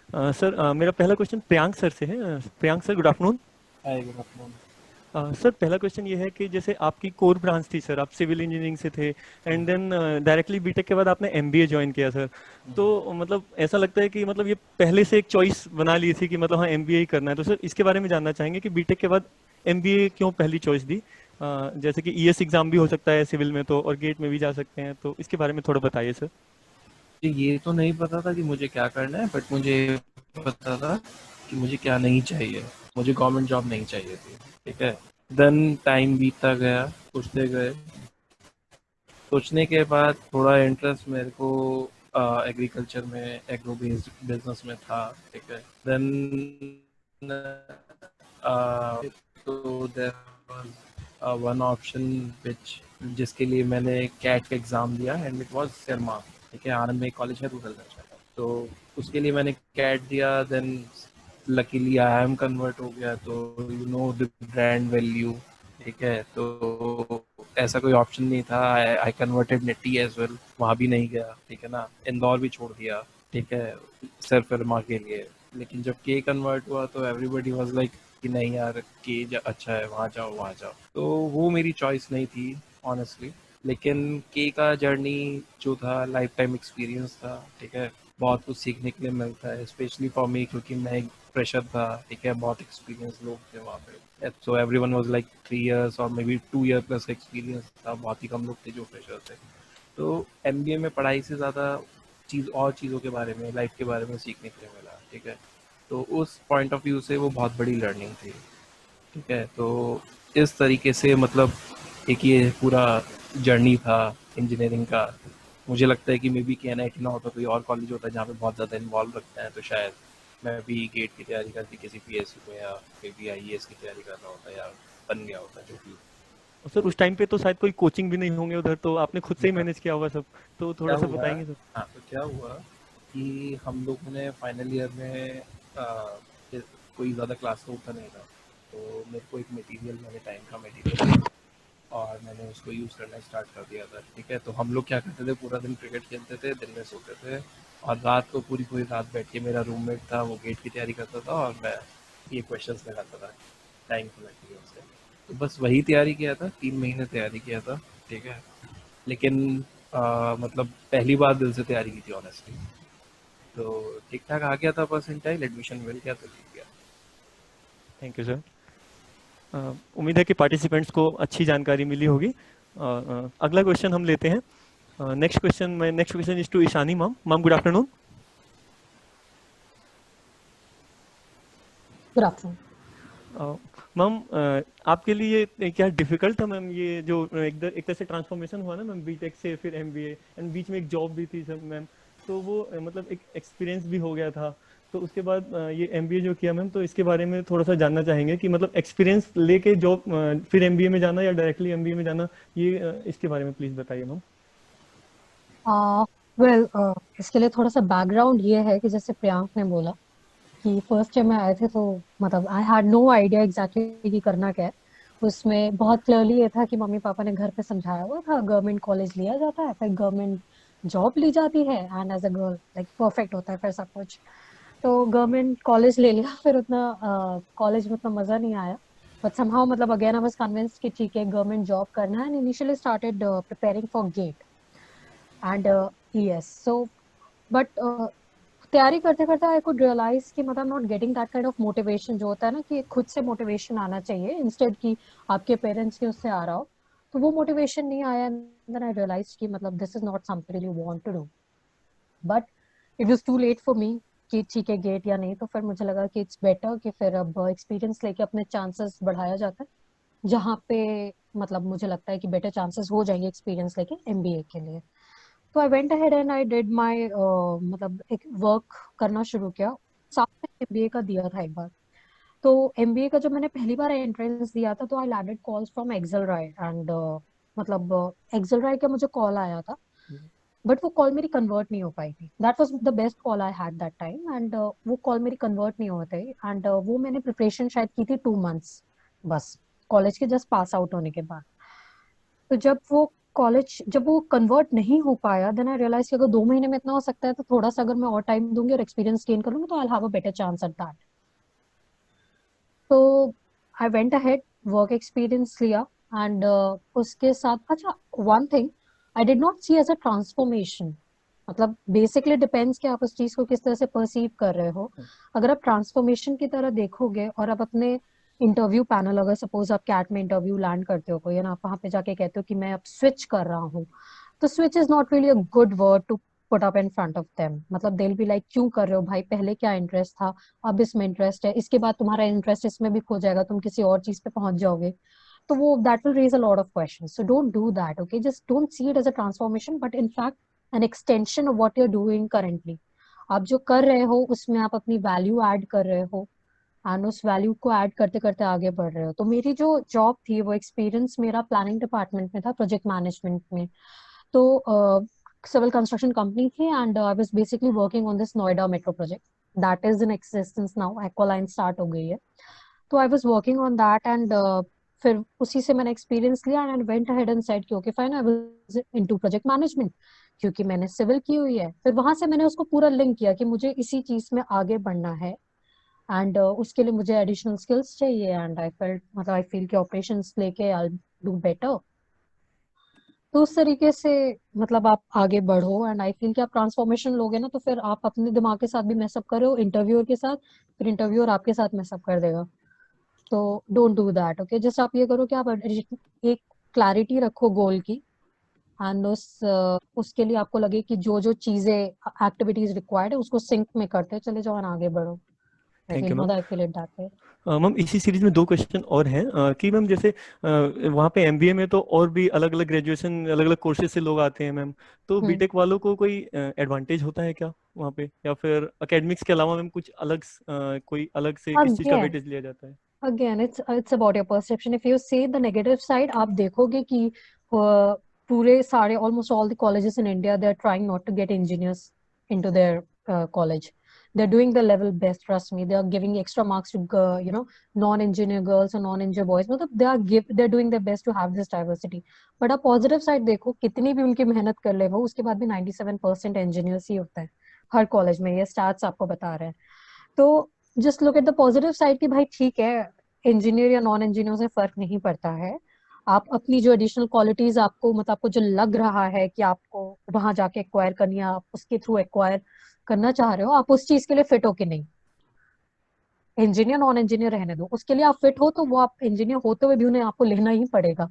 Sir मेरा पहला question Priyank sir से है। Priyank sir, good afternoon. Hi, good afternoon. Sir पहला क्वेश्चन ये है कि जैसे आपकी कोर ब्रांच थी सर, आप सिविल इंजीनियरिंग से थे एंड देन डायरेक्टली बीटेक के बाद आपने एमबीए ज्वाइन किया सर। तो मतलब ऐसा लगता है कि मतलब ये पहले से एक चॉइस बना ली थी कि मतलब हाँ एमबीए ही करना है, तो सर इसके बारे में जानना चाहेंगे कि बीटेक के बाद एमबीए क्यों पहली चॉइस दी। जैसे कि ईएस एग्जाम भी हो सकता है सिविल में तो, और गेट में भी जा सकते हैं, तो इसके बारे में थोड़ा बताइए सर। मुझे ये तो नहीं पता था कि मुझे क्या करना है, बट मुझे पता था कि मुझे क्या नहीं चाहिए। मुझे गवर्नमेंट जॉब नहीं चाहिए थी। ठीक है। देन टाइम बीतता गया, सोचते गए। सोचने के बाद थोड़ा इंटरेस्ट मेरे को एग्रीकल्चर में, एग्रो बेस्ड बिजनेस में था। ठीक है। देन तो there was one option which जिसके लिए मैंने कैट का एग्ज़ाम दिया एंड इट वाज सिरमा। ठीक है, आनंद में कॉलेज है रूरल में। तो उसके लिए मैंने कैट दिया। Then luckily I am convert हो गया, तो you know the brand value. ठीक है, तो ऐसा कोई ऑप्शन नहीं था। I converted NITIE as well, वहाँ भी नहीं गया। ठीक है ना, इंदौर भी छोड़ दिया। ठीक है, सिर्फ फिल्मा के लिए। लेकिन जब के कन्वर्ट हुआ तो एवरीबडी वाज लाइक कि नहीं यार, के अच्छा है, वहाँ जाओ वहाँ जाओ। तो वो मेरी चॉइस नहीं थी ऑनेस्टली। लेकिन के का जर्नी जो था लाइफ टाइम एक्सपीरियंस था। ठीक है, बहुत कुछ सीखने के लिए मिलता है, स्पेशली फॉर मी, क्योंकि मैं एक फ्रेशर था। ठीक है, बहुत एक्सपीरियंस लोग थे वहाँ पे, so everyone was like 3 years और maybe 2 year plus experience था। बहुत ही कम लोग थे जो फ्रेशर थे। तो एमबीए में पढ़ाई से ज़्यादा और चीज़ों के बारे में, लाइफ के बारे में सीखने के लिए मिला। ठीक है, तो उस पॉइंट ऑफ व्यू से वो बहुत बड़ी लर्निंग थी। ठीक है, तो इस तरीके से मतलब एक ये पूरा जर्नी था इंजीनियरिंग का। मुझे लगता है कि मे बी के एन आई टी ना होता, कोई और कॉलेज होता जहाँ पे बहुत ज़्यादा इन्वॉल्व रखते हैं, तो शायद मैं भी गेट की तैयारी करती किसी पी एस सी में, या may B I A S की तैयारी कर रहा होता, या बन गया होता जो भी। और सर उस टाइम पे तो शायद कोई कोचिंग भी नहीं होंगे उधर, तो आपने खुद से ही या मैनेज किया होगा सब, तो क्या थोड़ा सा हुआ, बताएंगे सर। हाँ, तो क्या हुआ कि हम लोगों ने फाइनल ईयर में कोई ज़्यादा क्लास तो होता नहीं था। तो मेरे को एक मटेरियल, मैंने टाइम का मटेरियल और मैंने उसको यूज़ करना स्टार्ट कर दिया था। ठीक है, तो हम लोग क्या करते थे, पूरा दिन क्रिकेट खेलते थे, दिन में सोते थे, और रात को पूरी पूरी रात बैठ के, मेरा रूममेट था वो गेट की तैयारी करता था और मैं ये क्वेश्चंस लगाता था टाइम के मटेरियल से। तो बस वही तैयारी किया था, 3 महीने तैयारी किया था। ठीक है, लेकिन मतलब पहली बार दिल से तैयारी की थी ऑनेस्टली। तो ठीक ठाक आ गया था परसेंटाइल, एडमिशन मिल गया तो ठीक गया। Thank you sir. उम्मीद है कि पार्टिसिपेंट्स को अच्छी जानकारी मिली होगी। अगला क्वेश्चन हम लेते हैं। Next question is to Ishani ma'am. Ma'am, good afternoon. Good afternoon. Ma'am, आपके लिए क्या डिफिकल्ट था मैम, ये जो एक तरह से ट्रांसफॉर्मेशन हुआ ना मैम, बीटेक से फिर एमबीए एंड बीच में एक जॉब भी थी सर मैम, तो वो मतलब एक एक्सपीरियंस भी हो गया था। तो उसके बाद ये एमबीए जो किया मैम, तो इसके बारे में थोड़ा सा जानना चाहेंगे कि मतलब एक्सपीरियंस लेके जॉब फिर एमबीए में जाना या डायरेक्टली एमबीए में जाना, ये इसके बारे में प्लीज बताइए मैम। वेल, इसके लिए थोड़ा सा बैकग्राउंड ये है कि जैसे प्रियांक ने बोला कि फर्स्ट टाइम में आए थे तो मतलब I had no idea exactly कि करना क्या है। उसमें बहुत क्लियरली ये था कि मम्मी पापा ने घर पे समझाया हुआ था, गवर्नमेंट कॉलेज लिया जाता है, फिर गवर्नमेंट जॉब ली जाती है, and as a girl like perfect होता है फिर सब कुछ। तो गवर्नमेंट कॉलेज ले लिया, फिर उतना कॉलेज में उतना मजा नहीं आया। बट समहाउ मतलब अगेन आई वाज कन्विंस्ड कि ठीक है गवर्नमेंट जॉब करना है, and initially started preparing for GATE and yes so but तैयारी करते करते आई कुड रियलाइज कि मतलब not getting that kind of motivation जो होता है ना, कि खुद से मोटिवेशन आना चाहिए इंस्टेड कि आपके पेरेंट्स के उससे आ रहा हो। तो वो मोटिवेशन नहीं आया, देन आई रियलाइज कि मतलब this is not something you want to do. But it was too late for me कि ठीक है गेट या नहीं, तो फिर मुझे लगा कि इट्स बेटर कि फिर अब एक्सपीरियंस लेके अपने चांसेस बढ़ाया जाता है, जहाँ पे मतलब मुझे लगता है कि बेटर चांसेस हो जाएंगे एक्सपीरियंस लेके एमबीए के लिए। तो I went ahead and I did my मतलब एक वर्क करना शुरू किया। साथ में एमबीए का दिया था एक बार। तो एमबीए का जब मैंने पहली बार एंट्रेंस दिया था तो I landed calls from XLRI and मतलब एक्सेल राय का मुझे कॉल आया था, बट वो कॉल मेरी कन्वर्ट नहीं हो पाई थी। That was the best call I had that time, and वो कॉल मेरी कन्वर्ट नहीं होते, एंड वो मैंने प्रिपरेशन शायद की थी 2 मंथ्स बस, कॉलेज के जस्ट पास आउट होने के बाद। तो जब वो कॉलेज जब वो कन्वर्ट नहीं हो पाया, देन आई रियलाइज कि अगर 2 महीने में इतना हो सकता है तो थोड़ा सा अगर मैं और टाइम दूंगी और एक्सपीरियंस गेन करूंगी तो I have a better chance at that. तो I went ahead, work experience लिया एंड उसके साथ अच्छा one thing I did not see as a transformation. मतलब बेसिकली डिपेंड्स कि आप उस चीज को किस तरह से परसीव कर रहे हो। अगर आप ट्रांसफॉर्मेशन की तरह देखोगे और आप अपने इंटरव्यू पैनल, अगर सपोज आप कैट में इंटरव्यू लैंड करते हो कोई, ना आप वहां पे जाके कहते हो कि मैं अब स्विच कर रहा हूँ, तो switch is not really a good word to put up in front of them. मतलब दे विल बी लाइक क्यों कर रहे हो भाई, पहले क्या इंटरेस्ट था, अब इसमें इंटरेस्ट है, इसके बाद तुम्हारा इंटरेस्ट इसमें भी खो जाएगा, तुम किसी और चीज पे पहुंच जाओगे। तो वो that will raise a lot of questions, so don't do that, okay? Just don't see it as a transformation but in fact an extension of what you are doing currently. आप जो कर रहे हो उसमें आप अपनी वैल्यू ऐड कर रहे हो एंड उस वैल्यू को ऐड करते करते आगे बढ़ रहे हो। तो मेरी जो जॉब थी वो एक्सपीरियंस मेरा प्लानिंग डिपार्टमेंट में था, प्रोजेक्ट मैनेजमेंट में। तो सिविल कंस्ट्रक्शन कंपनी थी and I was basically working on this Noida metro project that is in existence now, Aqualine start हो गई है। तो I was working on that and फिर उसी से मैंने एक्सपीरियंस लिया and went ahead and said कि okay fine, I was into project management क्योंकि मैंने सिविल की हुई है। फिर वहां से मैंने उसको पूरा लिंक किया कि मुझे इसी चीज में आगे बढ़ना है एंड उसके लिए मुझे एडिशनल स्किल्स चाहिए एंड आई फेल्ट, मतलब आई फील कि ऑपरेशंस लेके आई डू बेटर। तो उस तरीके से मतलब आप आगे बढ़ो एंड आई फील कि आप ट्रांसफॉर्मेशन लोगे ना तो फिर आप अपने दिमाग के साथ भी मैसअप कर रहे हो इंटरव्यूअर के साथ, फिर इंटरव्यूअर आपके साथ मैसअप कर देगा। तो don't do that, okay? Just आप ये करो कि आप एक क्लैरिटी रखो गोल की एंड उसके लिए आपको लगे कि जो जो चीजें एक्टिविटीज रिक्वायर्ड है उसको सिंक में करते चले जाओ और आगे बढ़ो। आई thank feel you ma'am. I feel it that way. Ma'am इसी सीरीज में 2 क्वेश्चन और हैं कि मैम जैसे वहाँ पे एमबीए में तो और भी अलग अलग ग्रेजुएशन अलग अलग कोर्सेज से लोग आते हैं मैम, तो हम्म बीटेक वालों को कोई एडवांटेज होता है क्या वहाँ पे, या फिर एकेडमिक्स के अलावा मैम कुछ अलग कोई अलग से किस चीज़ का अगेन वेटेज लिया जाता है? it's about your perception. If you see the negative side, आप देखोगे कि पूरे सारे almost all the colleges in India, they are trying not to get engineers into their college. They're doing the level best, trust me. They are giving extra marks to non-engineer girls or non-engineer boys. मतलब they're doing their best to have this diversity. But आप positive side देखो, कितनी भी उनकी मेहनत कर ले वो, उसके बाद भी 97% engineers ही होता है हर कॉलेज में, ये स्टार्ट्स आपको बता रहे हैं। तो just look at the positive side कि भाई ठीक है, इंजीनियर या नॉन इंजीनियर से फर्क नहीं पड़ता है। आप अपनी जो एडिशनल क्वालिटीज आपको, मतलब आपको जो लग रहा है कि आपको वहां जाके एक्वायर करनी है, आप उसके थ्रू एक्वायर करना चाह रहे हो, आप उस चीज के लिए फिट हो कि नहीं। इंजीनियर नॉन इंजीनियर रहने दो, उसके लिए आप फिट हो तो वो आप इंजीनियर होते हुए भी उन्हें आपको लेना ही पड़ेगा।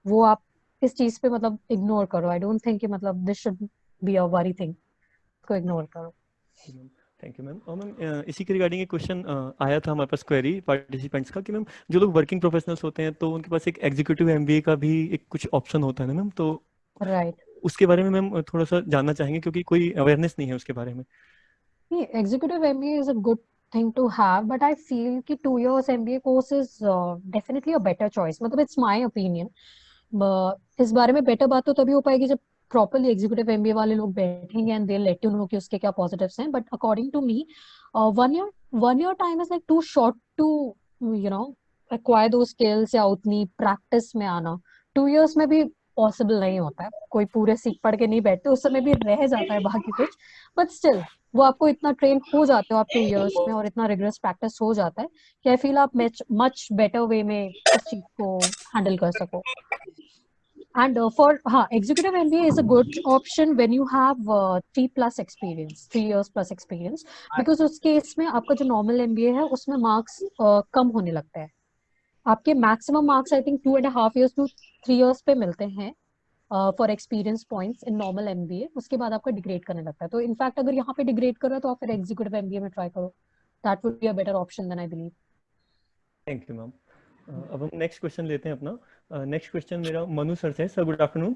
वो आप इस चीज पे मतलब इग्नोर करो। आई डोंट थिंक कि मतलब this should be a worry thing, को इग्नोर करो। Thank you ma'am. और मैम इसी के रिगार्डिंग एक क्वेश्चन आया था हमारे पास क्वेरी पार्टिसिपेंट्स का कि मैम जो लोग वर्किंग प्रोफेशनल्स होते हैं तो उनके पास एक एग्जीक्यूटिव एमबीए का भी एक कुछ ऑप्शन होता है ना मैम, तो राइट। उसके बारे में मैम थोड़ा सा जानना चाहेंगे क्योंकि कोई अवेयरनेस नहीं है उसके बारे में। Executive MBA is a good thing to have, but I feel कि 2 years MBA course is definitely a better choice. मतलब it's my opinion. इस बारे में बेटर बात तो तभी हो पाएगी जब प्रॉपरली एग्जीक्यूटिव एमबीए वाले लोग बैठेंगे and they let you know कि उसके क्या पॉजिटिव्स हैं। But according to me, 1 year time is like too short to you know acquire those skills या उतनी प्रैक्टिस में आना। 2 years में भी पॉसिबल नहीं होता है, कोई पूरे सीख पढ़ के नहीं बैठते, उस समय भी रह जाता है बाकी कुछ। बट स्टिल वो आपको इतना ट्रेन हो जाते हो आप 2 years में और इतना रिगरस प्रैक्टिस हो जाता है कि आई फील आप मच बेटर वे में उस चीज को हैंडल कर सको। And for executive MBA is a good option when you have 3 years plus experience, because उस केस में आपका जो नॉर्मल MBA है उसमें मार्क्स कम होने लगता है। आपके maximum marks I think 2.5 years to 3 years पे मिलते हैं for experience points in normal MBA। उसके बाद आपका डिग्रेड करने लगता है। तो इनफैक्ट अगर यहाँ पे डिग्रेड कर रहा है तो आप फिर एग्जीक्यूटिव MBA में ट्राई करो। That would be a better option then I believe. Thank you ma'am. अब हम नेक्स्ट क्वेश्चन लेते हैं अपना। नेक्स्ट क्वेश्चन मेरा मनु सर से है। Sir good afternoon.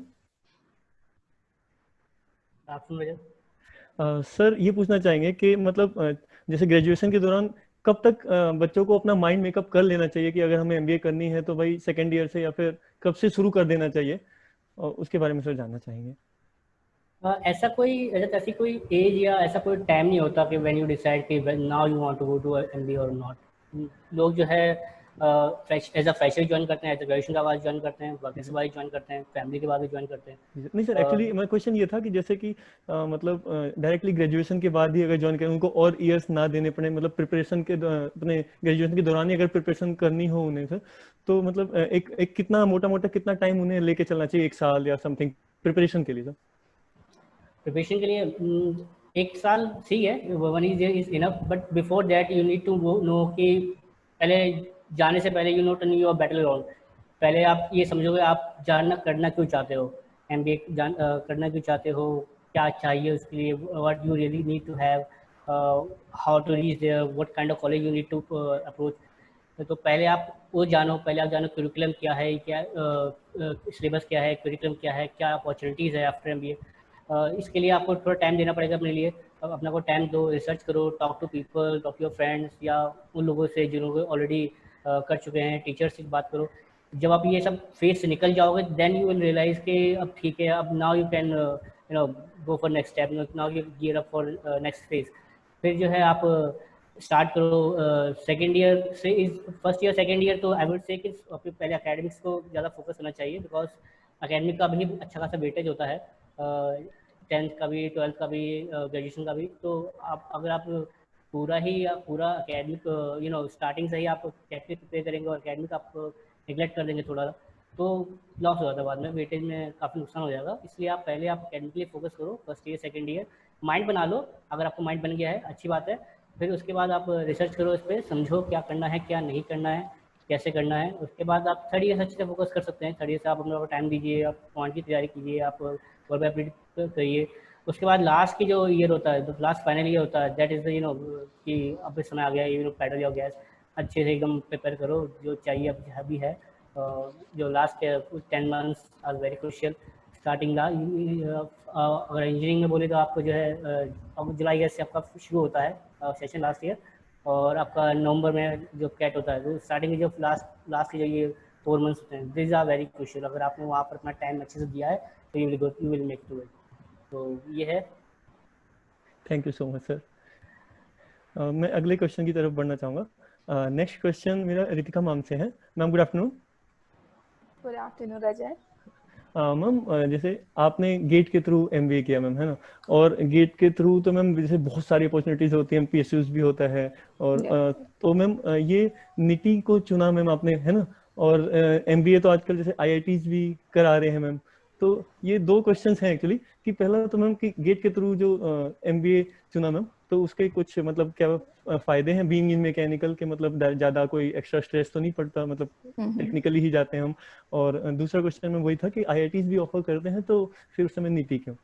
सर ये पूछना चाहेंगे कि मतलब जैसे ग्रेजुएशन के दौरान कब तक बच्चों को अपना माइंड मेकअप कर लेना चाहिए कि अगर हमें एमबीए करनी है तो भाई सेकेंड ईयर से, या फिर कब से शुरू कर देना चाहिए, और उसके बारे में सर जानना चाहेंगे। ऐसी कोई एज या ऐसा कोई टाइम नहीं होता कि व्हेन यू डिसाइड कि now you want to go to MBA और नॉट। लोग जो है एज अ फ्रेशर ज्वाइन करते हैं, एज अ ग्रेजुएशन के बाद ज्वाइन करते हैं, वर्क के बाद ज्वाइन करते हैं, फैमिली के बाद भी ज्वाइन करते हैं। नहीं सर, एक्चुअली मेरा क्वेश्चन ये था कि जैसे कि मतलब डायरेक्टली ग्रेजुएशन के बाद ही अगर ज्वाइन करें, उनको और ईयर्स ना देने पड़े, मतलब प्रिपरेशन के अपने ग्रेजुएशन के दौरान ही अगर प्रिपरेशन करनी हो उन्हें सर, तो मतलब एक कितना मोटा मोटा कितना टाइम उन्हें लेके चलना चाहिए, 1 साल या समथिंग प्रिपरेशन के लिए सर? प्रिपरेशन के लिए 1 साल सही है, 1 year is enough, but before that you need to know कि पहले जाने से पहले you know to know your battle ground. पहले आप ये समझोगे आप जानना करना क्यों चाहते हो, एमबीए करना क्यों चाहते हो, क्या चाहिए उसके लिए, what you really need to have, how to reach there, what kind of college you need to approach. तो पहले आप वो जानो, पहले आप जानो करिकुलम क्या है, क्या सिलेबस क्या है, करिकुलम क्या है, क्या अपॉर्चुनिटीज़ है आफ्टर एमबीए। इसके लिए आपको थोड़ा टाइम देना पड़ेगा अपने लिए। अब अपना को टाइम दो, रिसर्च करो, talk to people, talk to your friends या उन लोगों से जिन्होंने ऑलरेडी कर चुके हैं, टीचर्स से बात करो। जब आप ये सब फेज से निकल जाओगे देन यू विल रियलाइज कि अब ठीक है, अब now you can you know go for next step, now you gear up for next phase. फिर जो है आप स्टार्ट करो सेकेंड ईयर से। Is first year second year तो आई वुड से कि पहले एकेडमिक्स को ज़्यादा फोकस करना चाहिए, बिकॉज एकेडमिक का भी अच्छा खासा वेटेज होता है, 10th का भी, 12th का भी, ग्रेजुएशन का भी। तो आप अगर आप पूरा एकेडमिक यू नो स्टार्टिंग से ही आप टेक्निक प्रिपेयर करेंगे और एकेडमिक आप निगलेक्ट कर देंगे थोड़ा, तो लॉस हो जाता है बाद में, वेटेज में काफ़ी नुकसान हो जाएगा। इसलिए आप पहले आप एकेडमिकली फोकस करो first year second year, mind बना लो। अगर आपको माइंड बन गया है अच्छी बात है, फिर उसके बाद आप रिसर्च करो इस पर, समझो क्या करना है क्या नहीं करना है, कैसे करना है। उसके बाद आप थर्ड ईयर अच्छे से फोकस कर सकते हैं। थर्ड ईयर से आप अपना टाइम दीजिए, आप पॉइंट की तैयारी कीजिए, आप वर्क एप्लीट करिए। उसके बाद लास्ट की जो ईयर होता है, लास्ट फाइनल ईयर होता है, दैट इज़ यू नो कि अब समय आ गया, you know pedal your gas, अच्छे से एकदम प्रिपेयर करो जो चाहिए अब अभी है। जो लास्ट के 10 months are very crucial. Starting अगर इंजीनियरिंग में बोले तो आपको जो है अब जुलाई अगस्त से आपका शुरू होता है सेशन लास्ट ईयर, और आपका नवंबर में जो कैट होता है, तो स्टार्टिंग में जो लास्ट के जो ये 4 मंथ्स होते हैं, दिस आर वेरी क्रूशियल। अगर आपने वहाँ पर अपना टाइम अच्छे से दिया है तो यू विल मेक टू इट। तो ये है। Thank you so much sir. मैं अगले क्वेश्चन की तरफ बढ़ना चाहूँगा। नेक्स्ट क्वेश्चन मेरा रितिका मैम से है। Ma'am good afternoon. Good afternoon Rajat. Ma'am जैसे आपने गेट के थ्रू एमबीए किया मैम, है ना, और गेट के थ्रू तो मैम जैसे बहुत सारी अपॉर्चुनिटीज होती हैं, पीएसयूज भी होता है, और तो मैम ये निटी को चुना मैम आपने, है ना, और एमबीए तो आजकल जैसे आईआईटीज भी करा रहे हैं मैम। तो ये 2 क्वेश्चंस हैं एक्चुअली कि पहला तो मैम कि गेट के थ्रू जो एमबीए चुना मैम, तो उसके कुछ मतलब क्या फायदे हैं बीइंग इन मैकेनिकल के, मतलब ज्यादा कोई एक्स्ट्रा स्ट्रेस तो नहीं पड़ता, मतलब टेक्निकली ही जाते हैं हम। और दूसरा क्वेश्चन में वही था कि आईआईटीज भी ऑफर करते हैं, तो फिर उस समय नीति क्यों?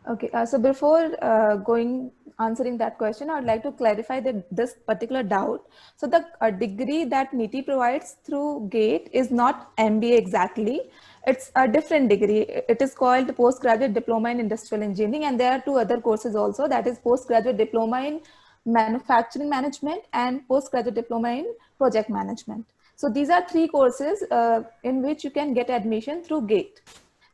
Okay, so before answering that question, I would like to clarify this particular doubt. So the degree that NITI provides through GATE is not MBA exactly. It's a different degree. It is called Postgraduate Diploma in Industrial Engineering, and there are 2 other courses also. That is Postgraduate Diploma in Manufacturing Management and Postgraduate Diploma in Project Management. So these are 3 courses in which you can get admission through GATE.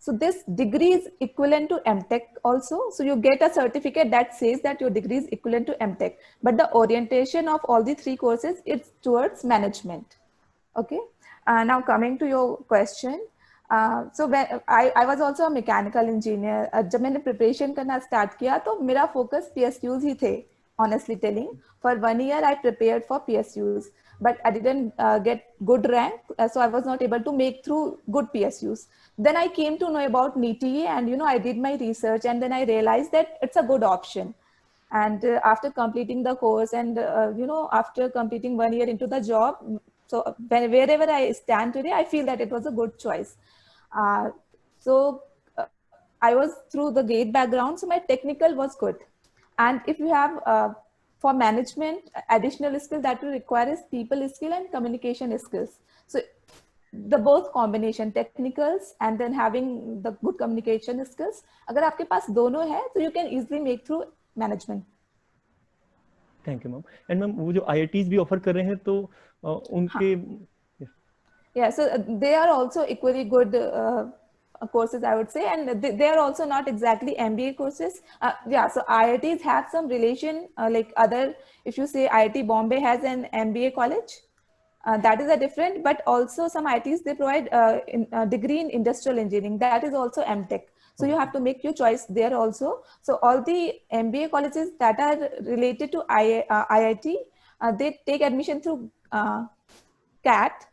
So this degree is equivalent to MTech also. So you get a certificate that says that your degree is equivalent to MTech. But the orientation of all the 3 courses is towards management. Okay. Now coming to your question. So when I was also a mechanical engineer. जब मैंने preparation करना start किया तो मेरा focus PSUs ही थे. Honestly telling, for 1 year I prepared for PSUs, but I didn't get good rank, so I was not able to make through good PSUs. Then I came to know about NITI, and you know I did my research, and then I realized that it's a good option. And after completing the course, and you know after completing 1 year into the job, so wherever I stand today, I feel that it was a good choice. So I was through the GATE background, so my technical was good. And if you have for management additional skill that will require is people skill and communication skills. So the both combination technicals and then having the good communication skills, अगर आपके पास दोनों है तो you can easily make through management. Thank you ma'am. And ma'am वो जो IITs भी offer कर रहे हैं तो उनके yeah, so they are also equally good courses, I would say, and they are also not exactly MBA courses. Yeah, so IITs have some relation, like other, if you say IIT Bombay has an MBA college, that is a different, but also some ITs, they provide degree in industrial engineering. That is also MTech. So you have to make your choice there also. So all the MBA colleges that are related to IIT, they take admission through CAT,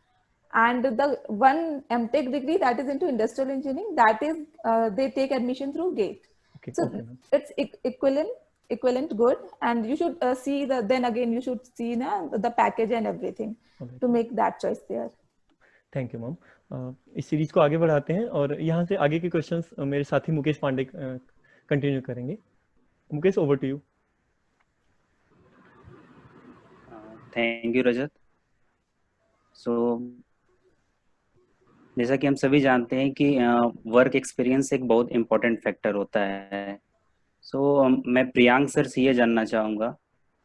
and the one MTech degree that is into industrial engineering, that is they take admission through GATE. Okay, So okay, ma'am. it's equivalent good, and you should see the, then again you should see the package and everything Alright, to make that choice there. Thank you ma'am. इस series को आगे बढ़ाते हैं और यहाँ से आगे के क्वेश्चंस मेरे साथी मुकेश पांडे कंटिन्यू करेंगे। Mukesh, over to you. Thank you Rajat. So जैसा कि हम सभी जानते हैं कि वर्क एक्सपीरियंस एक बहुत इम्पोर्टेंट फैक्टर होता है। मैं प्रियांक सर से ये जानना चाहूँगा,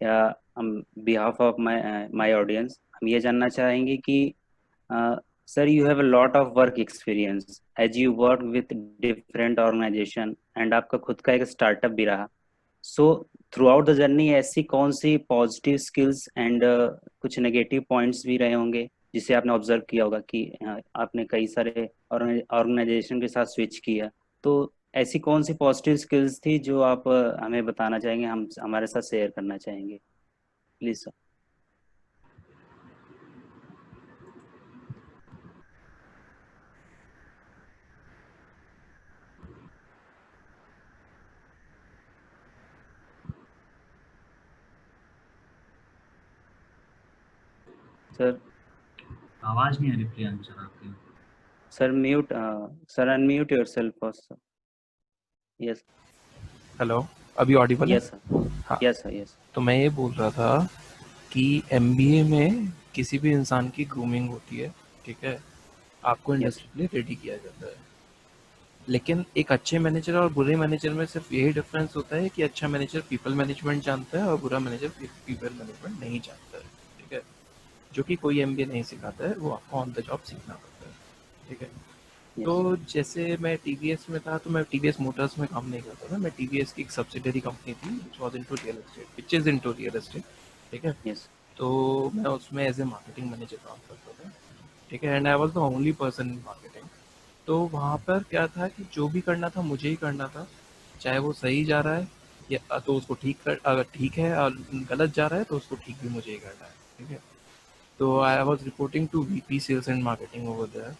या बिहाफ ऑफ माय ऑडियंस हम ये जानना चाहेंगे कि sir, you have a lot of work experience as you work with different organization and आपका खुद का एक स्टार्टअप भी रहा। So through out the journey ऐसी कौन सी पॉजिटिव स्किल्स एंड कुछ नेगेटिव पॉइंट्स भी रहे होंगे जिसे आपने ऑब्जर्व किया होगा कि आपने कई सारे ऑर्गेनाइजेशन के साथ स्विच किया, तो ऐसी कौन सी पॉजिटिव स्किल्स थी जो आप हमें बताना चाहेंगे, हम हमारे साथ शेयर करना चाहेंगे, प्लीज सर। सर आवाज नहीं आ रही प्रियांक सर आपकी। Sir mute, sir unmute yourself first. Yes. Hello, अभी ऑडिबल है? Yes sir. हाँ, यस सर, यस। तो मैं ये बोल रहा था कि MBA में किसी भी इंसान की ग्रूमिंग होती है, ठीक है, आपको इंडस्ट्री के लिए रेडी किया जाता है। लेकिन एक अच्छे मैनेजर और बुरे मैनेजर में सिर्फ यही डिफरेंस होता है कि अच्छा मैनेजर पीपल मैनेजमेंट जानता है और बुरा मैनेजर पीपल मैनेजमेंट नहीं जानता है, ठीक है, जो कि कोई MBA नहीं सिखाता है, वो आपको ऑन द जॉब सीखना पड़ता है, ठीक है। तो जैसे मैं TVS में था, तो मैं TVS मोटर्स में काम नहीं करता था, मैं TVS की एक सब्सिडरी कंपनी थी which was into real estate, which is into real estate, ठीक है। Yes. तो मैं उसमें एज ए मार्केटिंग मैनेजर काम करता था, ठीक है, and I was the only person in marketing. तो वहाँ पर क्या था कि जो भी करना था मुझे ही करना था, चाहे वो सही जा रहा है या तो उसको ठीक कर, अगर ठीक है और गलत जा रहा है तो उसको ठीक भी मुझे ही करना है, ठीक है। तो I was reporting to VP sales and marketing over there.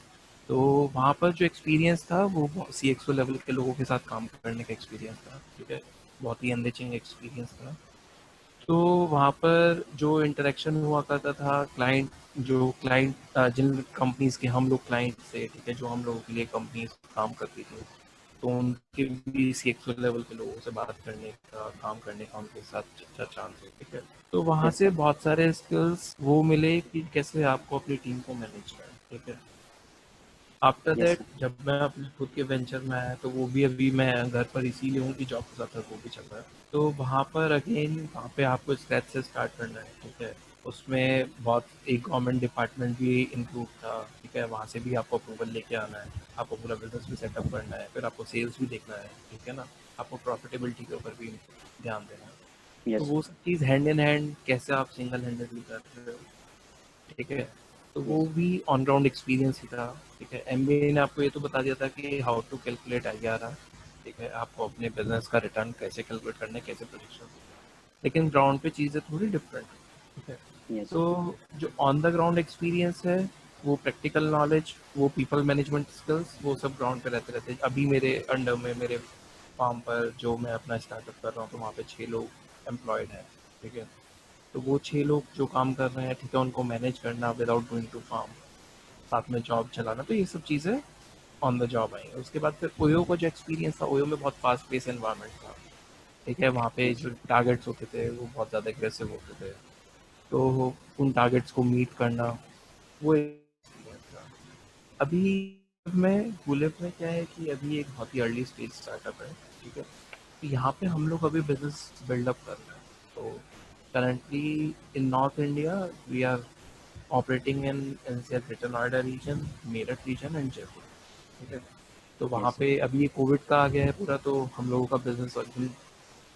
तो वहाँ पर जो एक्सपीरियंस था वो CXO लेवल के लोगों के साथ काम करने का एक्सपीरियंस था, ठीक है, बहुत ही एनरिचिंग एक्सपीरियंस था। तो वहाँ पर जो इंटरेक्शन हुआ करता था क्लाइंट जिन कंपनीज के हम लोग क्लाइंट से, ठीक है, जो हम लोगों के लिए कंपनीज काम करती थी, तो उनके भी CXO लेवल के लोगों से बात करने का, काम करने का उनके साथ अच्छा चांस है, ठीक है। तो वहाँ से बहुत सारे स्किल्स वो मिले कि कैसे आपको अपनी टीम को मैनेज करना, ठीक है। आफ्टर दैट जब मैं अपने खुद के वेंचर में आया, तो वो भी अभी मैं घर पर इसीलिए हूँ कि जॉब के साथ वो भी चल रहा है। तो वहाँ पर अगेन वहाँ पे आपको स्क्रैच से स्टार्ट करना है, ठीक है। उसमें बहुत एक गवर्नमेंट डिपार्टमेंट भी इंक्लूड था, ठीक है, वहाँ से भी आपको अप्रूवल लेके आना है, आपको पूरा बिजनेस भी सेटअप करना है, फिर आपको सेल्स भी देखना है, ठीक है ना, आपको प्रॉफिटेबिलिटी के ऊपर भी ध्यान देना है। तो वो सब चीज़ हैंड इन हैंड कैसे आप सिंगल हैंडेडली कर रहे हो, ठीक है, तो वो भी ऑन ग्राउंड एक्सपीरियंस ही था, ठीक है। MBA ने आपको ये तो बता दिया था कि हाउ टू कैलकुलेट IRR, ठीक है, आपको अपने बिजनेस का रिटर्न कैसे कैलकुलेट करना है, कैसे प्रोजेक्शन, लेकिन ग्राउंड पे चीज़ें थोड़ी डिफरेंट है, ठीक है। तो जो ऑन द ग्राउंड एक्सपीरियंस है, वो प्रैक्टिकल नॉलेज, वो पीपल मैनेजमेंट स्किल्स, वो सब ग्राउंड पे रहते रहते। अभी मेरे अंडर में मेरे फार्म पर जो मैं अपना स्टार्टअप कर रहा हूँ, तो वहाँ पे 6 लोग एम्प्लॉयड हैं, ठीक है। तो वो 6 लोग जो काम कर रहे हैं, ठीक है, उनको मैनेज करना विदाउट गोइंग टू फार्म, साथ में जॉब चलाना, तो ये सब चीज़ें ऑन द जॉब आई। उसके बाद फिर ओयो का जो एक्सपीरियंस था, ओयो में बहुत फास्ट पेस एनवायरनमेंट था, ठीक है, वहाँ पे जो टारगेट्स होते थे वो बहुत ज़्यादा एग्रेसिव होते थे, तो उन टारगेट्स को मीट करना वो experience था। अभी मैं गुलिप में क्या है कि अभी एक बहुत ही अर्ली स्टेज स्टार्टअप है, ठीक है, तो यहाँ पे हम लोग अभी बिजनेस बिल्डअप कर रहे हैं। तो currently in North India we are operating in NCR Greater Noida region, Meerut region and Jaipur, ठीक है। तो वहाँ पे अभी ये कोविड का आ गया है पूरा, तो हम लोगों का बिजनेस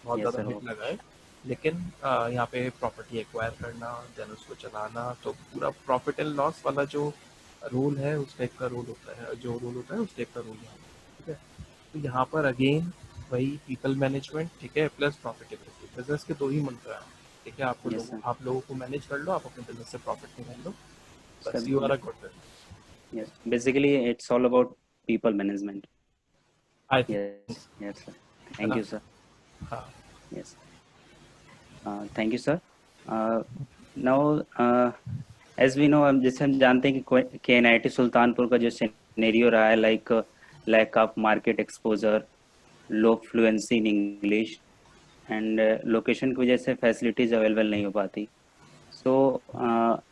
बहुत ज़्यादा हिट लगा है। लेकिन यहाँ पे प्रॉपर्टी एक्वायर करना, देन उसको चलाना, तो पूरा प्रॉफिट एंड लॉस वाला जो रूल है उस टाइप का रूल होता है, जो रूल होता है उस टाइप का रूल यहाँ पे, ठीक है। तो यहाँ पर अगेन वही पीपल मैनेजमेंट, ठीक है, प्लस प्रॉफिटेबिलिटी, बिजनेस के दो ही मंत्र हैं, ठीक है। आपको यस सर। आप लोगों को मैनेज कर लो, आप अपने बिजनेस से प्रॉफिट निकाल लो, बस sir you are a good business. Yes, basically it's all about people management. I think, yes yes sir, है थैंक ना? You sir. हाँ, yes, thank you sir. Now as we know, जैसे हम जानते हैं कि KNIT सुल्तानपुर का जो सिनेरियो रहा है, like lack of market exposure, low fluency in English, and location की वजह से फैसिलिटीज अवेलेबल नहीं हो पाती। सो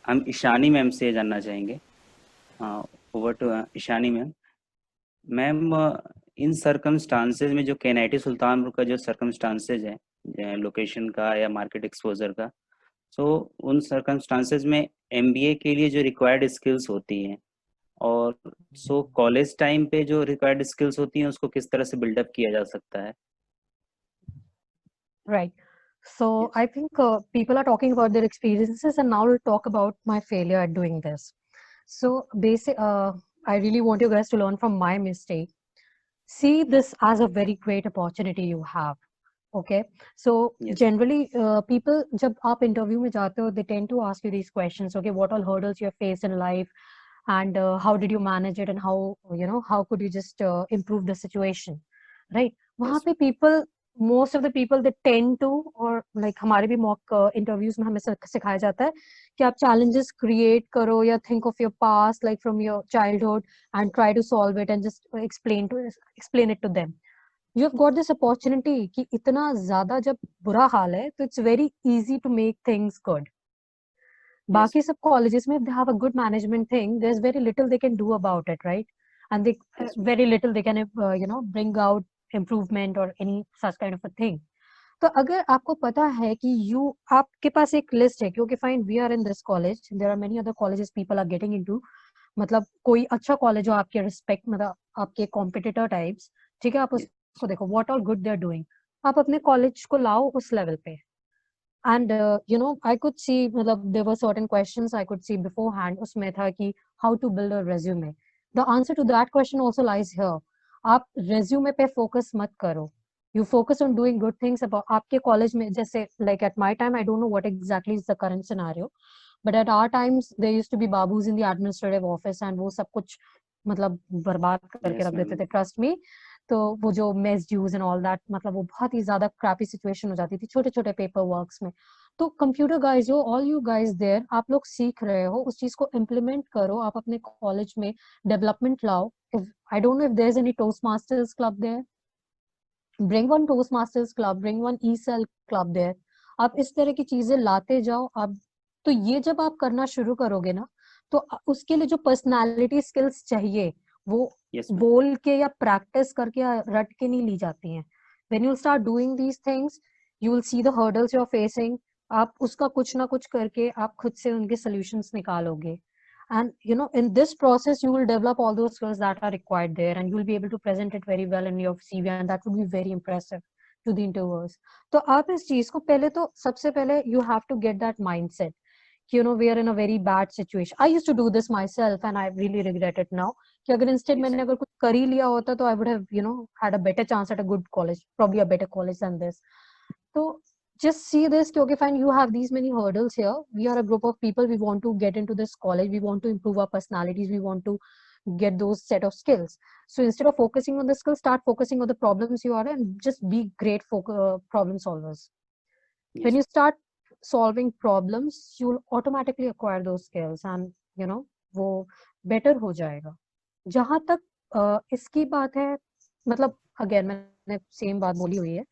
हम ईशानी मैम से जानना चाहेंगे। Over to Ishani ma'am. Ma'am, in circumstances में जो KNIT सुल्तानपुर का जो सर्कमस्टांसेज है लोकेशन का या मार्केट एक्सपोजर का, सो उन सर्कमस्टांसेज में MBA के लिए जो रिक्वायर्ड स्किल्स होती हैं, और सो कॉलेज टाइम पे जो रिक्वायर्ड स्किल्स होती हैं उसको किस तरह से बिल्डअप किया जा सकता है? Right. So yes I think people are talking about their experiences, and now we'll talk about my failure at doing this. So I really want you guys to learn from my mistake. See this as a very great opportunity you have. Okay. So yes generally, people, जब आप interview में जाते हो, they tend to ask you these questions. Okay, what all hurdles you have faced in life, and how did you manage it, and how could you just improve the situation, right? वहाँ yes पे people, most of the people, they tend to, और like हमारे भी mock interviews में हमें सिखाया जाता है कि आप challenges create करो या think of your past, like from your childhood, and try to solve it and just explain it to them. You have got this opportunity कि इतना ज़्यादा जब बुरा हाल है तो it's very easy to make things good. Yes बाकी सब colleges में, if they have a good management thing, there's very little they can do about it, right? And they yes very little they can bring out improvement or any such kind of a thing. तो अगर आपको पता है कि आपके पास एक list है कि okay fine, we are in this college, there are many other colleges people are getting into, मतलब कोई अच्छा कॉलेज हो आपके रिस्पेक्ट, मतलब आपके कॉम्पिटिटर टाइप्स, ठीक है, आप उसको देखो what all good they are doing, आप अपने कॉलेज को लाओ उस लेवल पे। And I could see, मतलब there were certain questions I could see beforehand, उसमें था कि how to build a resume. The answer to that question also lies here. आप resume पे focus मत करो. You focus on doing good things about आपके college में, जैसे like at my time, I don't know what exactly is the current scenario, but at our times there used to be babus in the administrative office, and वो सब कुछ मतलब बर्बाद करके yes रख देते मैम। थे, trust me. तो वो जो mess dues and all that, मतलब वो बहुत ही ज्यादा क्रैपी सिचुएशन हो जाती थी छोटे छोटे पेपर वर्क्स में। तो कंप्यूटर गाइज, जो ऑल यू गाइज देयर, आप लोग सीख रहे हो, उस चीज को इम्प्लीमेंट करो, आप अपने कॉलेज में डेवलपमेंट लाओ। I don't know if there is any Toastmasters club there, bring one Toastmasters club, bring one E cell club there. आप इस तरह की चीजें लाते जाओ। आप तो ये जब आप करना शुरू करोगे ना, तो उसके लिए जो पर्सनालिटी स्किल्स चाहिए, वो यस मैम। बोल के या प्रैक्टिस करके या रट के नहीं ली जाती हैं। When you start doing these things, you will see the hurdles you are facing, आप उसका कुछ ना कुछ करके आप खुद से उनके सॉल्यूशंस निकालोगे। And in this process you will develop all those skills that are required there, and you will be able to present it very well in your CV, and that would be very impressive to the interviewers. तो आप इस चीज को पहले, तो सबसे पहले you have to get that mindset कि we are in a very bad situation. I used to do this myself and I really regret it now कि अगर instead यस मैंने अगर कुछ कर ही लिया होता तो I would have had a better chance at a good college, probably a better college than this. So just see this, okay, fine, you have these many hurdles here. We are a group of people, we want to get into this college, we want to improve our personalities, we want to get those set of skills. So instead of focusing on the skills, start focusing on the problems you are, and just be great problem solvers. When yes you start solving problems, you'll automatically acquire those skills, and वो better हो जाएगा। जहां तक इसकी बात है, मतलब again मैंने सेम बात बोली हुई है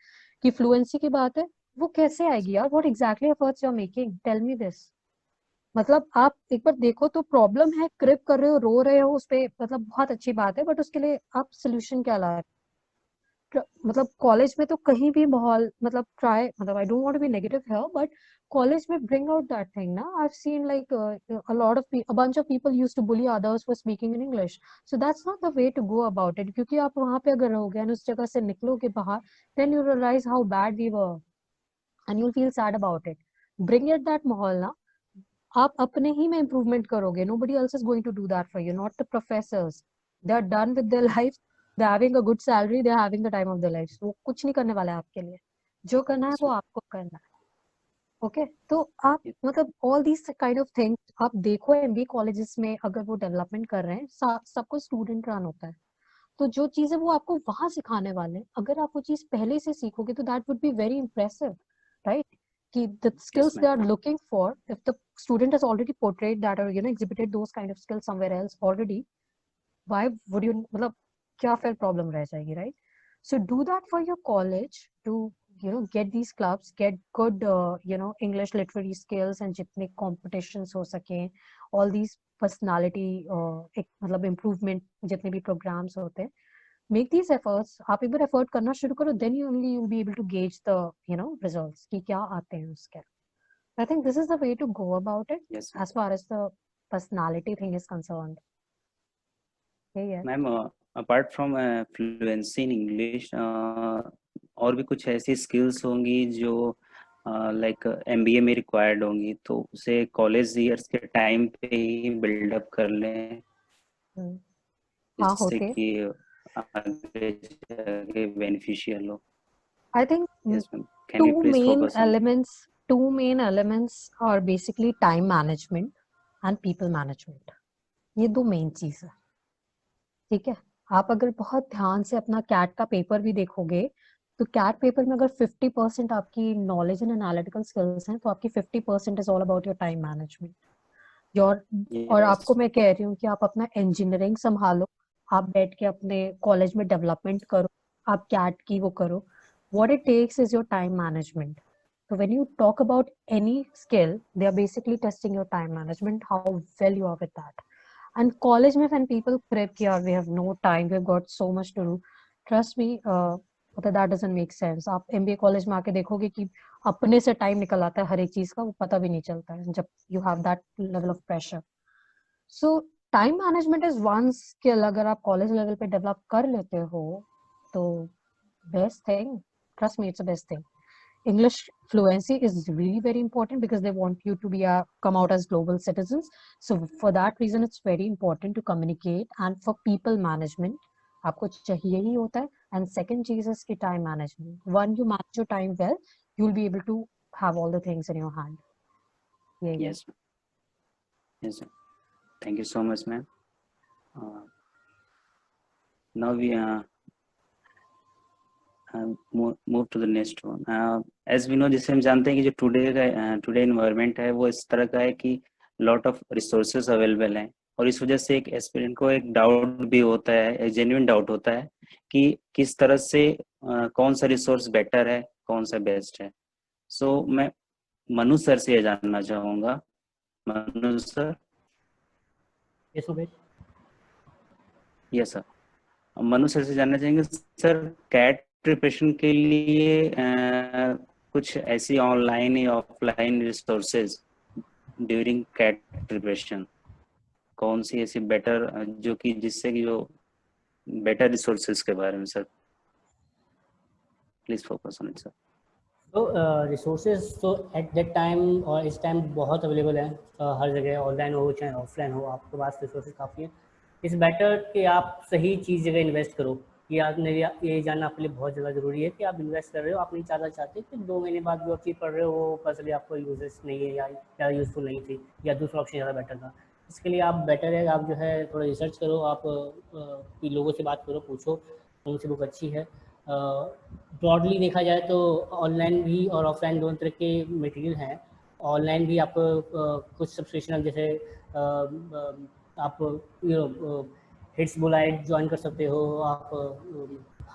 कि फ्लुएंसी की बात है, वो कैसे आएगी यार? What exactly efforts you are making, tell me this. मतलब आप एक बार देखो तो प्रॉब्लम है, क्रिप कर रहे हो, रो रहे हो उस पे, मतलब बहुत अच्छी बात है, बट उसके लिए आप सोल्यूशन क्या ला रहे हो? मतलब कॉलेज में तो कहीं भी माहौल, मतलब ट्राई, मतलब I don't want to be negative here, but college में ब्रिंग आउट दैट थिंग ना। I have seen like a lot of a bunch of people used to bully others for speaking in English, so that's not the way to go about it, क्योंकि आप वहां पे अगर रहोगे और उस जगह से निकलोगे बाहर, then you realize how bad we were, and you'll feel sad about it. Bring it that माहौल ना, आप अपने ही में improvement करोगे. Nobody else is going to do that for you, not the professors. They are done with their life. They're having a good salary. They're having the time of their lives. वो कुछ नहीं करने वाला है आपके लिए. जो करना है वो आपको करना है. ओके, तो आप मतलब all these kind of things आप देखो एमबीए कॉलेजेस में अगर वो डेवलपमेंट कर रहे हैं, सब कुछ स्टूडेंट रन होता है, तो जो चीजें वो आपको वहां सिखाने वाले हैं, अगर आप वो चीज पहले से सीखोगे तो that would be very impressive, right? कि the skills they are looking for, if the student has already portrayed that और exhibited those kind of skills somewhere else already, why would you, मतलब क्या फिर प्रॉब्लम रह जाएगी, right? So do that for your college to get these clubs, get good English literary skills, and जितने competitions हो सके, all these personality एक मतलब improvement जितने भी programs होते हैं, make these efforts. आप एक बार effort करना शुरू करो, then you only you'll be able to gauge the results कि क्या आते हैं उसके. I think this is the way to go about it. Yes, as far as the personality thing is concerned. Yeah. Ma'am apart from fluency in English और भी कुछ ऐसी skills होंगी जो लाइक एमबीए में रिक्वायर्ड होंगी, तो उसे कॉलेज ईयर्स के टाइम पे ही बिल्डअप कर लें जिससे कि आगे बेनिफिशियल हो. I think Yes, ma'am. Can you please focus on two main elements are basically time management and people management. ये दो मेन चीज है, ठीक है? आप अगर बहुत ध्यान से अपना कैट का पेपर भी देखोगे तो कैट पेपर में अगर 50% आपकी नॉलेज एंड एनालिटिकल स्किल्स हैं तो आपकी 50% is all about your time management. और आपको मैं कह रही हूँ कि आप अपना इंजीनियरिंग संभालो, आप बैठ के अपने कॉलेज में डेवलपमेंट करो, आप कैट की वो करो. What it takes is your time management. So when you talk about any skill, they are basically testing your time management, how well you are with that. And college mein when people prep here, we have no time, we've got so much to do. Trust me, that doesn't make sense. आप MBA college में आके देखोगे कि अपने से time निकल आता है हर एक चीज का, वो पता भी नहीं चलता है जब you have that level of pressure. So time management is one skill. अगर आप college level पे develop कर लेते हो तो best thing. Trust me, it's the best thing. English fluency is really very important because they want you to be come out as global citizens. So for that reason, it's very important to communicate. And for people management, आपको चाहिए ही होता है. And second चीज is की time management. When you manage your time well, you'll be able to have all the things in your hand. Yes. Yes, sir. Thank you so much, ma'am. Now we move to the next one. As we know, जैसे हम जानते हैं कि जो today environment है वो इस तरह का है कि लॉट ऑफ रिसोर्सेज अवेलेबल हैं, और इस वजह से एक एस्पिरेंट को एक डाउट भी होता है, एक जेन्युइन डाउट होता है कि किस तरह से कौन सा रिसोर्स बेटर है, कौन सा बेस्ट है. सो मैं मनु सर से ये जानना चाहूँगा. Manu sir. Yes sir. Manu sir से जानना चाहेंगे सर, कैट प्रिपरेशन के लिए कुछ ऐसी ऑनलाइन या offline resources during CAT preparation, कौन सी ऐसी बेटर जो कि जिससे कि जो बेटर रिसोर्सेज के बारे में sir please focus on it sir. तो रिसोर्सेज तो एट दैट टाइम और इस टाइम बहुत अवेलेबल है हर जगह, ऑनलाइन हो चाहे ऑफलाइन हो, आपके पास रिसोर्सेज काफ़ी हैं. इट्स बेटर कि आप सही चीज़ जगह इन्वेस्ट करो. कि आपने ये जानना आपके लिए बहुत ज़्यादा ज़रूरी है कि आप इन्वेस्ट कर रहे हो, आप नहीं चाहते कि 2 महीने बाद जो आप चीज़ पढ़ रहे हो वो पर्सनली आपको यूजेस नहीं है या ज़्यादा यूज़फुल नहीं थी या दूसरा ऑप्शन ज़्यादा बेटर था. इसके लिए आप बेटर है आप जो है थोड़ा रिसर्च करो, आप लोगों से बात करो, पूछो कौन सी बुक अच्छी है. ब्रॉडली देखा जाए तो ऑनलाइन भी और ऑफलाइन दोनों तरह के मटेरियल हैं. ऑनलाइन भी आप कुछ सब्सक्रिप्शन जैसे आप हिट्स बुलाइट ज्वाइन कर सकते हो, आप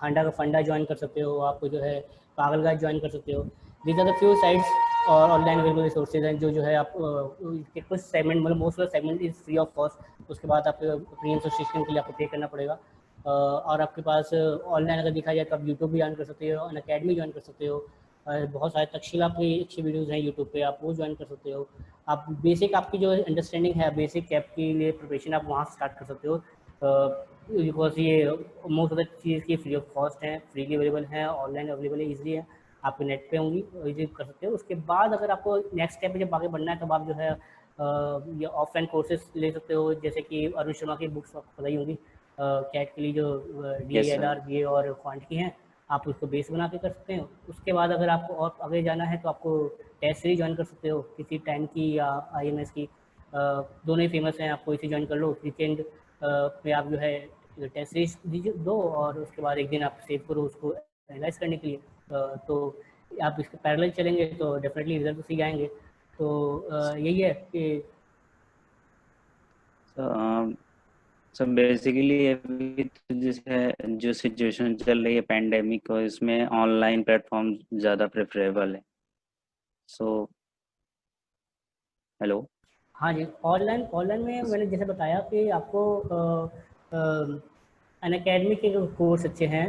हांडा का फंडा ज्वाइन कर सकते हो, आप जो है पागल गाइड ज्वाइन कर सकते हो. These are the few sites और ऑनलाइन अवेलेबल रिसोर्सेज हैं जो है आप कुछ सेगमेंट मतलब most of the segment is free of cost. उसके बाद आप प्रीमियम सब्सक्रिप्शन के लिए आपको पे करना पड़ेगा. और आपके पास ऑनलाइन अगर देखा जाए तो आप यूट्यूब भी ज्वाइन कर सकते हो, अनअकैडमी ज्वाइन कर सकते हो. बहुत सारे तक्षशिला की अच्छी वीडियोज़ हैं यूट्यूब पे, आप वो ज्वाइन कर सकते हो. आप बेसिक आपकी जो अंडरस्टैंडिंग है बेसिक कैप के लिए प्रिपरेशन आप वहाँ से स्टार्ट कर सकते हो. बिकॉज ये मोस्ट ऑफ द चीज़ की फ्री ऑफ कॉस्ट हैं, फ्रीली अवेलेबल हैं, ऑनलाइन अवेलेबल है, ईजिली है. आपके नेट पे होंगी, इजीली कर सकते हो। उसके बाद अगर आपको नेक्स्ट स्टेप पे जब आगे बढ़ना है तब आप जो है ये ऑफलाइन कोर्सेज ले सकते हो, जैसे कि अरुण शर्मा की बुक्स आपको पता ही होंगी, कैट के लिए जो यस सर। DELR BA और क्वांट की हैं, आप उसको बेस बना के कर सकते हैं। उसके बाद अगर आपको और आगे जाना है तो आपको टेस्ट सीरीज ज्वाइन कर सकते हो, किसी 10 की या IMS की, दोनों ही फेमस हैं, आप कोई सी ज्वाइन कर लो। वीकेंड पे आप जो है टेस्ट सीरीज दीजिए दो, और उसके बाद एक दिन आप सेव करो उसको एनालाइज करने के लिए। तो आप इसके पैरेलल चलेंगे तो डेफिनेटली रिजल्ट तो सही आएंगे। तो यही है कि सो बेसिकली अभी तो जैसे जो सिचुएशन चल रही है पैंडेमिक, और इसमें ऑनलाइन प्लेटफॉर्म ज़्यादा प्रेफरेबल है। So hello. हाँ जी, ऑनलाइन में मैंने जैसे बताया कि आपको अन अकेडमी के कोर्स अच्छे हैं।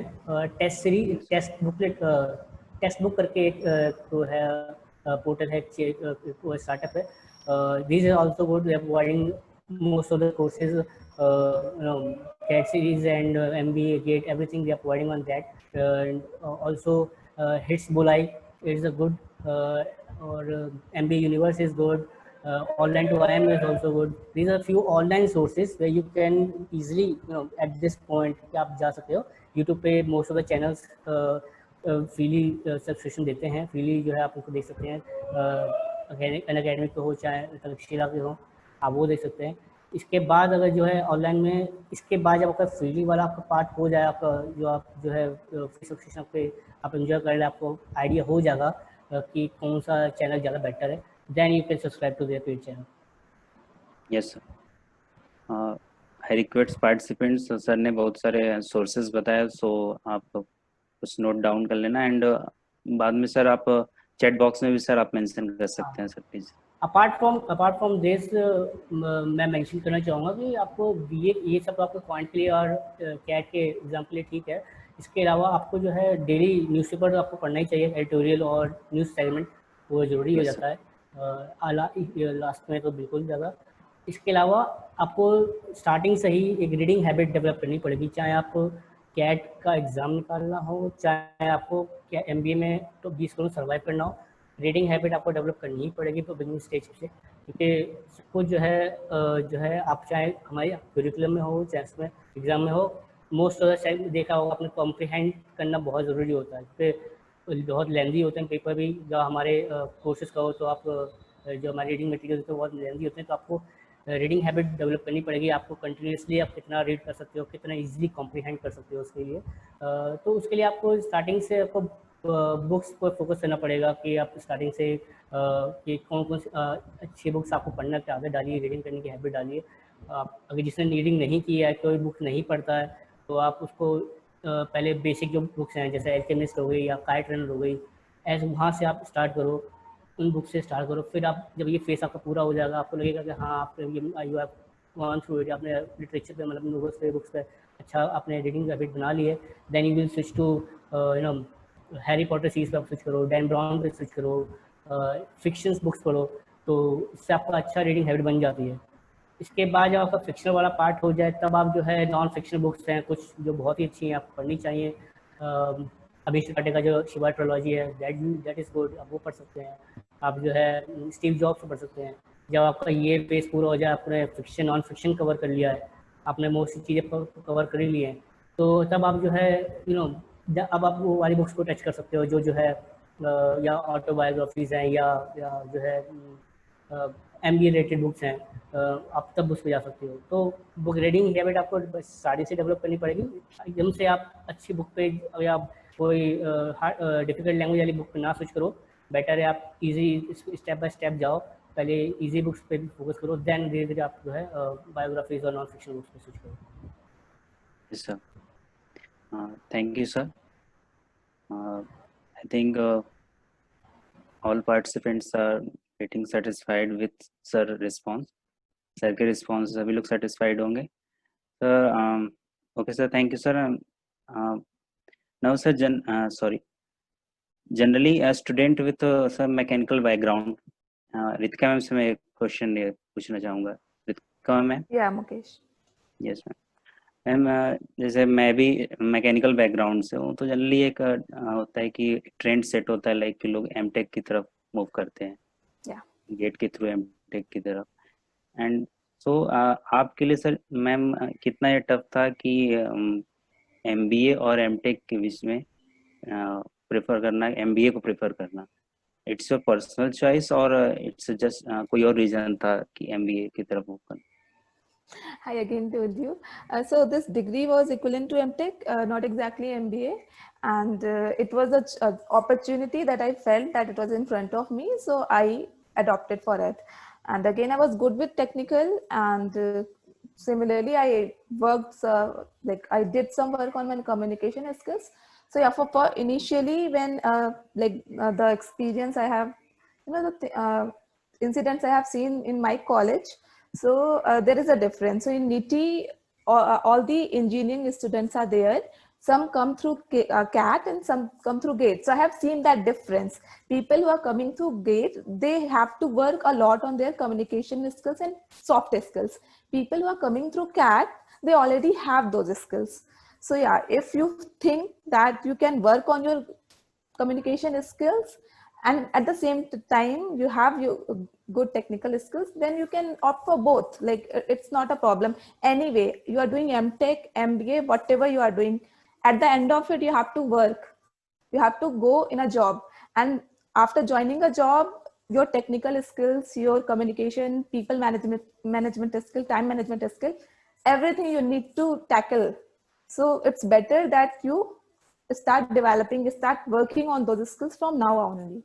Test series, yes text book करके एक वो है, पोर्टल है, वो स्टार्टअप है। These are also good, they are providing most of the courses, CAT series and MBA, GATE, everything they are providing on that. And also HITS Bulai is a good, or MBA Universe is good. Online to IM is also good. These are few online sources where you can easily, at this point कि आप जा सकते हो। YouTube पे most of the channels freely subscription देते हैं, freely जो है आप उसको देख सकते हैं। अनअकैडमिक पे हो चाहे तक्षशिला के हो, आप वो देख सकते हैं। इसके बाद अगर जो है ऑनलाइन में, इसके बाद जब आपका फ्रीली वाला आपका पार्ट हो जाए, आपका जो आप जो है फ्री सब्सक्रिप्शन पे आप एंजॉय कर ले, आपको आइडिया हो जाएगा कि कौन सा चैनल ज़्यादा बेटर है, then you can subscribe to their paid channel. Yes sir. I request participants, sir ने बहुत सारे सोर्सेज बताया, सो आप कुछ नोट डाउन कर लेना, एंड बाद में सर आप चैट बॉक्स में भी सर आप मेंशन कर सकते हैं sir please. Apart from this मैं मेंशन करना चाहूँगा कि आपको ये सब तो आपको क्वांट के लिए और कैट के एग्जाम के लिए ठीक है। इसके अलावा आपको जो है डेली न्यूज़पेपर तो आपको पढ़ना ही चाहिए, एडिटोरियल और न्यूज़ सेगमेंट, वो ज़रूरी हो Yes, जाता है लास्ट में तो बिल्कुल ज़्यादा। इसके अलावा आपको स्टार्टिंग से ही एक रीडिंग हैबिट डेवलप करनी पड़ेगी, चाहे आपको कैट का एग्ज़ाम निकालना हो, चाहे आपको क्या MBA में तो 20 करोड़ सर्वाइव करना हो। रीडिंग हैबिट आपको डेवलप करनी ही पड़ेगी तो बिगिनिंग स्टेज से, क्योंकि सबको जो है आप चाहे हमारे करिकुलम में हो चाहे उसमें एग्जाम में हो, मोस्ट ऑफ द टाइम देखा होगा आपने, कॉम्प्रिहेंड करना बहुत ज़रूरी होता है, क्योंकि बहुत लेंदी होते हैं पेपर भी। जो हमारे कोर्सेज का हो तो आप जो हमारे रीडिंग मटेरियल होते हैं बहुत लेंदी होते हैं, तो आपको रीडिंग हैबिट डेवलप करनी पड़ेगी। आपको कंटिन्यूसली आप कितना रीड कर सकते हो, कितना इजीली कॉम्प्रिहेंड कर सकते हो, उसके लिए तो उसके लिए आपको स्टार्टिंग से आपको बुक्स पर फोकस करना पड़ेगा कि आप स्टार्टिंग से कि कौन कौन सी अच्छी बुक्स आपको पढ़ना की आदत डालिए, रीडिंग करने की हैबिट डालिए। आप अगर जिसने रीडिंग नहीं की है, कोई बुक नहीं पढ़ता है, तो आप उसको पहले बेसिक जो बुक्स हैं जैसे एल्केमिस्ट हो गई या काइट रनर हो गई, ऐसे वहाँ से आप स्टार्ट करो, उन बुक से स्टार्ट करो। फिर आप जब ये फेस आपका पूरा हो जाएगा, आपको लगेगा कि हाँ आप you have gone through it, आपने लिटरेचर पे मतलब नोवेल्स पे बुक्स पे अच्छा आपने रीडिंग हैबिट बना ली है, then you will switch to Harry Potter series पे आप स्विच करो, डैन ब्राउन पे स्विच करो, फिक्शंस बुक्स पढ़ो, तो इससे आपका अच्छा रीडिंग हैबिट बन जाती है। इसके बाद जब आपका फिक्शनल वाला पार्ट हो जाए, तब आप जो है नॉन फिक्शनल बुक्स हैं कुछ जो बहुत ही अच्छी हैं, आपको पढ़नी चाहिए। अभिषेक पाटे का जो शिवा ट्रोलॉजी है, दैट इज़ गुड, आप वो पढ़ सकते हैं। आप जो है स्टीव जॉब्स पढ़ सकते हैं। जब आपका ये पेज पूरा हो जाए, आपने फिक्शन नॉन फिक्शन कवर कर लिया है, आपने मोस्टली चीज़ें कवर कर ही ली हैं, तो तब आप जो है अब आप वो वाली बुक्स को टच कर सकते हो जो है या ऑटोबायोग्राफीज़ हैं या जो है MBA रिलेटेड बुक्स हैं, आप तब उस पर जा सकते हो। तो बुक रीडिंग हैबिट आपको बस स्टार्टिंग से डेवलप करनी पड़ेगी। एकदम से आप अच्छी बुक पे या कोई डिफिकल्ट लैंग्वेज वाली बुक पे ना स्विच करो, बेटर है आप इजी स्टेप बाय स्टेप जाओ, पहले इजी बुक्स पे फोकस करो, देन धीरे धीरे आप जो है बायोग्राफीज और नॉन फिक्शन बुक्स पे स्विच करो। Yes, sir. Thank you, sir. I think all participants are getting satisfied with sir response. Sir के response सभी लोग satisfied होंगे. Sir, okay, sir. Thank you, sir. Now, sir, generally a student with some mechanical background. Ritika ma'am से मैं एक question पूछना चाहूँगा। Ritika ma'am? Yeah, Mukesh. Yes, ma'am. Ma'am जैसे मैं भी मैकेनिकल बैकग्राउंड से हूँ, तो जनरली एक होता है कि ट्रेंड सेट होता है, लाइक कि लोग एमटेक की तरफ मूव करते हैं, Yeah. गेट के थ्रू एमटेक की तरफ। एंड सो आपके लिए सर मैम कितना ये टफ था कि एमबीए और एमटेक के बीच में प्रेफर करना, एमबीए को प्रेफर करना? इट्स योर पर्सनल चॉइस और इट्स जस्ट कोई और रीजन था कि एमबीए की तरफ मूव करना? I again told you. So this degree was equivalent to MTech, not exactly MBA, and it was a opportunity that I felt that it was in front of me, so I adopted for it. And again, I was good with technical, and similarly, I worked like I did some work on my communication skills. So yeah, for initially when the experience I have, incidents I have seen in my college. So there is a difference. So in NITI, all the engineering students are there. Some come through CAT and some come through GATE. So I have seen that difference. People who are coming through GATE, they have to work a lot on their communication skills and soft skills. People who are coming through CAT, they already have those skills. So yeah, if you think that you can work on your communication skills and at the same time you have your good technical skills, then you can opt for both. Like it's not a problem. Anyway, you are doing MTech, MBA, whatever you are doing, at the end of it, you have to work. You have to go in a job. And after joining a job, your technical skills, your communication, people management skill, time management skill, everything you need to tackle. So it's better that you start developing, start working on those skills from now on only.